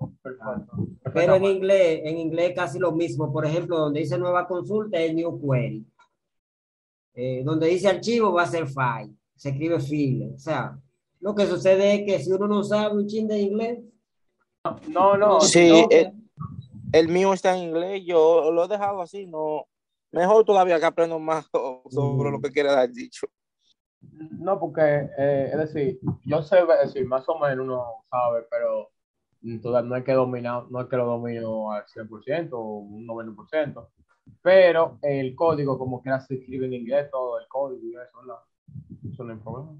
Pero en inglés casi lo mismo. Por ejemplo, donde dice nueva consulta es new query. Donde dice archivo va a ser file. Se escribe file. O sea, lo que sucede es que si uno no sabe un chin de inglés, No, Sí, no, el mío está en inglés, yo lo he dejado así, no. Mejor todavía que aprendo más sobre lo que quiere dar dicho. no, porque, es decir, yo sé decir, más o menos uno sabe, pero todavía no es que dominar, no es que lo domino al 100% o un 90%, pero el código como quiera se escribe en inglés, todo el código y eso, ¿verdad? Eso no es problema.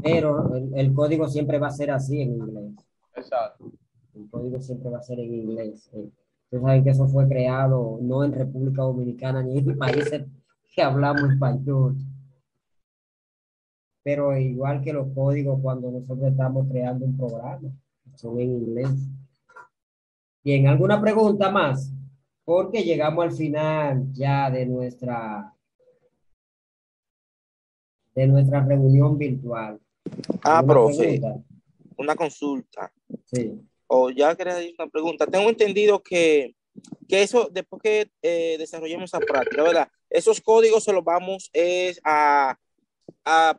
pero el código siempre va a ser así en inglés. Exacto. El código siempre va a ser en inglés. Ustedes saben que eso fue creado no en República Dominicana ni en países que hablamos español. Pero igual que los códigos cuando nosotros estamos creando un programa, son en inglés. Bien, ¿alguna pregunta más? Porque llegamos al final ya de nuestra reunión virtual. ¿Alguna Profe, pregunta? una consulta. Sí. O ya quería decir una pregunta. Tengo entendido que eso, después que desarrollemos esa práctica, ¿verdad? Esos códigos se los vamos a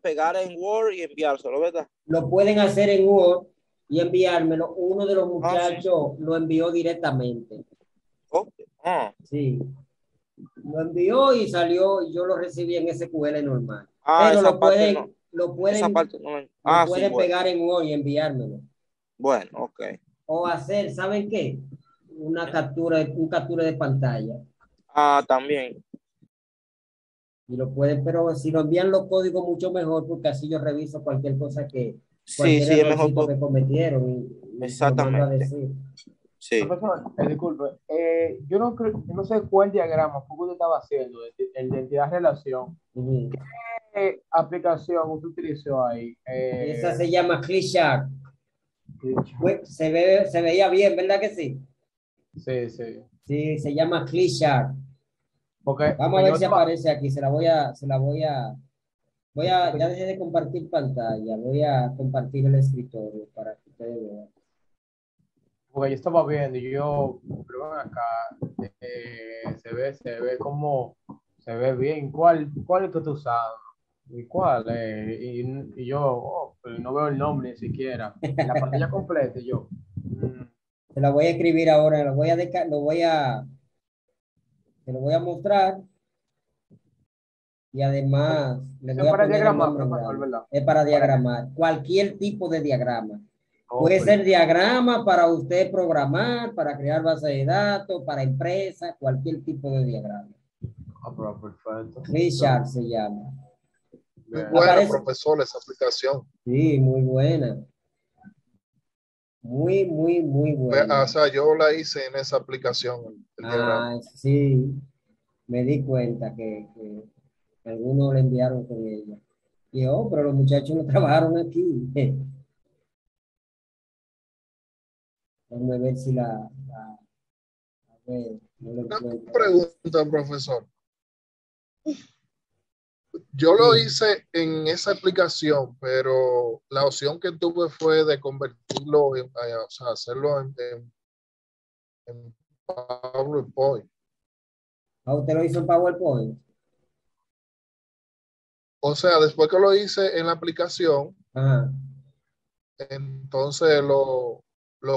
pegar en Word y enviárselo, ¿verdad? Lo pueden hacer en Word y enviármelo. Uno de los Sí. muchachos lo envió directamente. Okay. Sí. Lo envió y salió y yo lo recibí en SQL normal. Pero Esa parte no. lo Esa pueden, parte no. lo Sí, pueden bueno. pegar en Word y enviármelo. Bueno, ok. O hacer, ¿saben qué? Un captura de pantalla. También. Y lo pueden, pero si lo envían los códigos mucho mejor, porque así yo reviso cualquier cosa Sí, cualquier es mejor errorcito que cometieron y se lo mando a exactamente. decir. Sí. Profesor, disculpe, yo no sé cuál diagrama fue que usted estaba haciendo, el de identidad-relación. Ujú. ¿Qué aplicación usted utilizó ahí? Esa se llama ClickShark. Se veía bien, ¿verdad que sí? Sí. Sí, se llama ClickShark. Vamos Vamos a ver si aparece aquí. Ya dejé de compartir pantalla. Voy a compartir el escritorio para que ustedes vean. porque yo estaba viendo y pero ven acá, se ve bien. ¿Cuál es que tú usas? ¿Y cuál? Y yo, pero no veo el nombre ni siquiera. La pantalla completa y yo. Se la voy a escribir ahora. Se lo voy a mostrar. Y además le Eso voy es a para poner el diagramar, nombre en profesor, grande. ¿verdad? Es para diagramar. Cualquier tipo de diagrama. Puede Perfecto. ser diagrama para usted programar, para crear base de datos, para empresas, cualquier tipo de diagrama. Pero perfecto. Richard se llama. Muy Bien. buena, Aparece. profesor, esa aplicación. Sí, muy buena. Muy buena. O sea, yo la hice en esa aplicación, el diagrama. Sí, me di cuenta que algunos le enviaron con ella. Y pero los muchachos no trabajaron aquí. Déjame ver si a ver, no lo Una encuentro. pregunta, profesor. Yo lo Sí. hice en esa aplicación, pero la opción que tuve fue de convertirlo o sea, hacerlo en PowerPoint. ¿A usted lo hizo en PowerPoint? O sea, después que lo hice en la aplicación, Ajá. entonces lo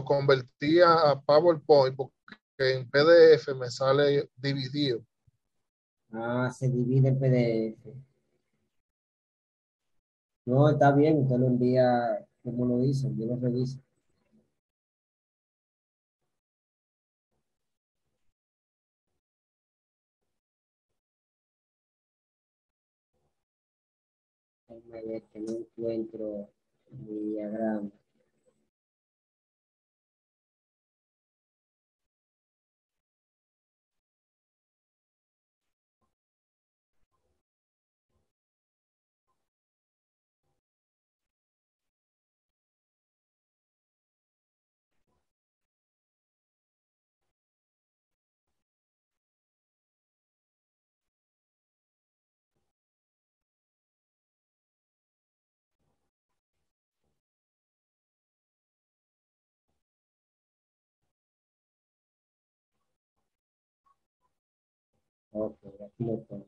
convertí a PowerPoint porque en PDF me sale dividido. Ah, se divide en PDF. No, está bien, usted lo envía como lo hizo, yo lo reviso. Déjame ver que no encuentro mi diagrama. Ok, aquí lo tengo.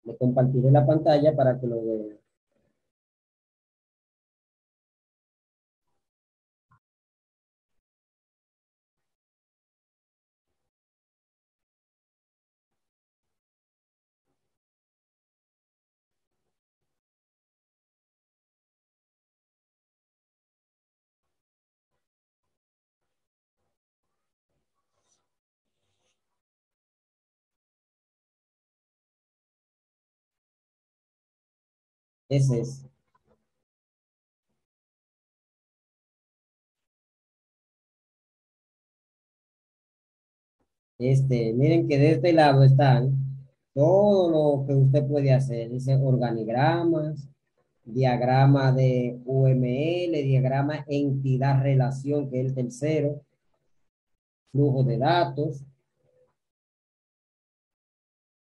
Le compartiré la pantalla para que lo vea. Ese es. Miren que de este lado están todo lo que usted puede hacer. Dice organigramas, diagrama de UML, diagrama entidad relación, que es el tercero, flujo de datos.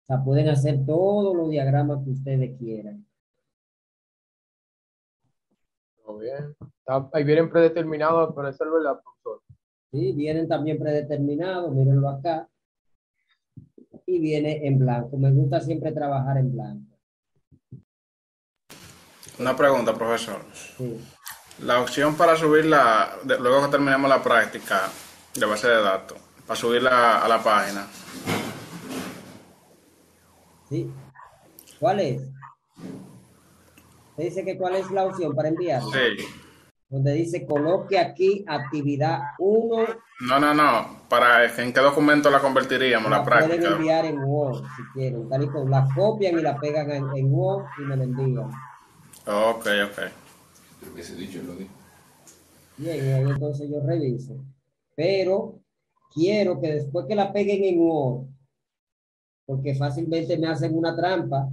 O sea, pueden hacer todos los diagramas que ustedes quieran. Todo bien. Ahí vienen predeterminados para hacerlo, ¿verdad, profesor? ¿Sí? Vienen también predeterminados, mírenlo acá, y viene en blanco. Me gusta siempre trabajar en blanco. Una pregunta, profesor. Sí, La opción para subirla, luego que terminemos la práctica de base de datos, para subirla a la página. sí. ¿Cuál es? Te dice que cuál es la opción para enviarla. Sí. Donde dice coloque aquí actividad 1, No. ¿En qué documento la convertiríamos, la la pueden práctica? enviar en Word si quieren. Tal y como la copian y la pegan en Word y me la envían. Ok. Bien, y ahí entonces yo reviso. Pero quiero que después que la peguen en Word, porque fácilmente me hacen una trampa,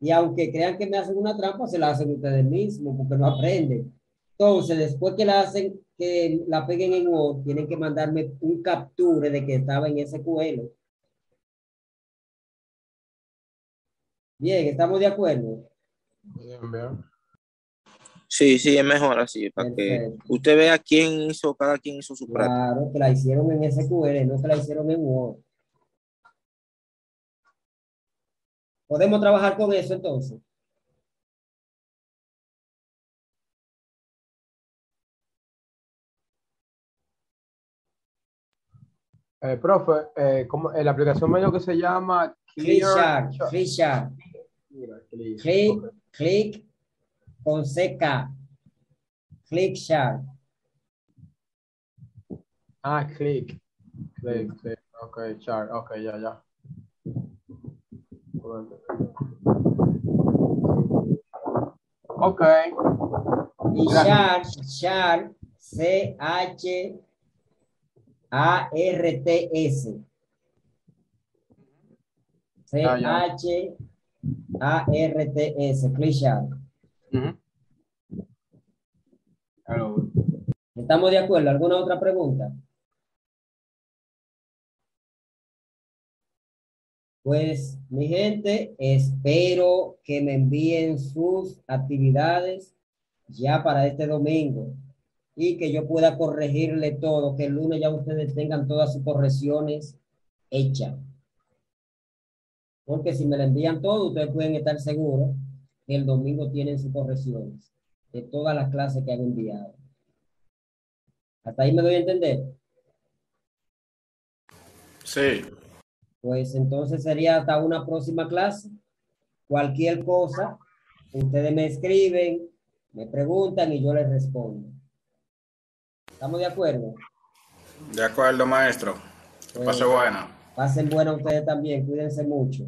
y aunque crean que me hacen una trampa, se la hacen ustedes mismos, porque no aprenden. Entonces, después que la hacen, que la peguen en Word, tienen que mandarme un capture de que estaba en SQL. Bien, ¿estamos de acuerdo? Bien. Sí, es mejor así, para que Perfecto. usted vea cada quien hizo su práctica. Claro, que la hicieron en SQL, no que la hicieron en Word. ¿Podemos trabajar con eso entonces? Profe, la aplicación medio que se llama Clear ClickSharp, Chart. ClickSharp. Mira, Clear. Click, Ok. click con CK. ClickSharp. Click. Ok, chart. Ok, ya. Ok. Y Gracias. Sharp, CHARTS. Ya. CHARTS, ClickSharp. Ujú. Hello. ¿Estamos de acuerdo? ¿Alguna otra pregunta? Pues, mi gente, espero que me envíen sus actividades ya para este domingo y que yo pueda corregirle todo, que el lunes ya ustedes tengan todas sus correcciones hechas. Porque si me la envían todo, ustedes pueden estar seguros que el domingo tienen sus correcciones de todas las clases que han enviado. ¿Hasta ahí me doy a entender? Sí, Pues entonces sería hasta una próxima clase. Cualquier cosa, ustedes me escriben, me preguntan y yo les respondo. ¿Estamos de acuerdo? de acuerdo, maestro. Que Pues pase buena. pasen buena ustedes también, cuídense mucho.